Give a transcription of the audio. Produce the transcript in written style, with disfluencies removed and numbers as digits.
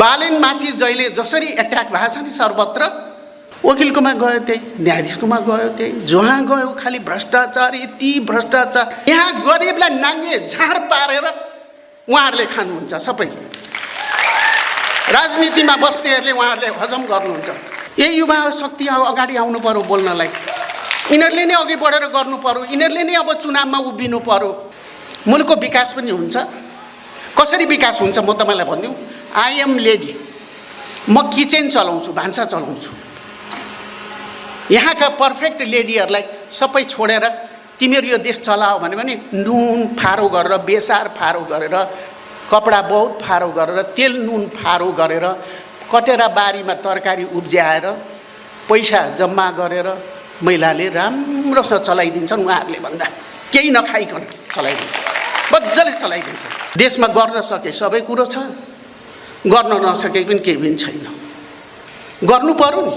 बालनमाथि जहिले जसरी एट्याक भएको छ नि सर्वत्र, वकिलकोमा गयो त्यही, न्यायाधीशकोमा गयो त्यही, जहाँ गयो खालि भ्रष्टाचार, यति भ्रष्टाचार। यहाँ गरिबलाई नाङ्गे झार पारेर उहाँहरूले खानुहुन्छ। सबै राजनीतिमा बस्नेहरूले उहाँहरूले हजम गर्नुहुन्छ। यही युवा शक्ति अगाडि आउनु पर्यो बोल्नलाई। यिनीहरूले नै अघि बढेर गर्नु पर्यो, यिनीहरूले नै अब चुनावमा उभिनु पर्यो। मुलुकको विकास पनि हुन्छ। कसरी विकास हुन्छ म तपाईँलाई भनिदिउँ। आई एम लेडी, म किचन चलाउँछु, भान्सा चलाउँछु। यहाँका पर्फेक्ट लेडीहरूलाई सबै छोडेर तिमीहरू यो देश चलाओ भने पनि नुन फारो गरेर, बेसार फारो गरेर, कपडा बहुत फारो गरेर, तेल नुन फारो गरेर, कटेरा बारीमा तरकारी उब्ज्याएर पैसा जम्मा गरेर महिलाले राम्रोसँग चलाइदिन्छन्। उहाँहरूले भन्दा केही नखाइकन चलाइदिन्छ, मजाले चलाइदिन्छ। देशमा गर्न सके सबै कुरो छ, गर्न नसके पनि केही पनि छैन। गर्नु पर्यो नि।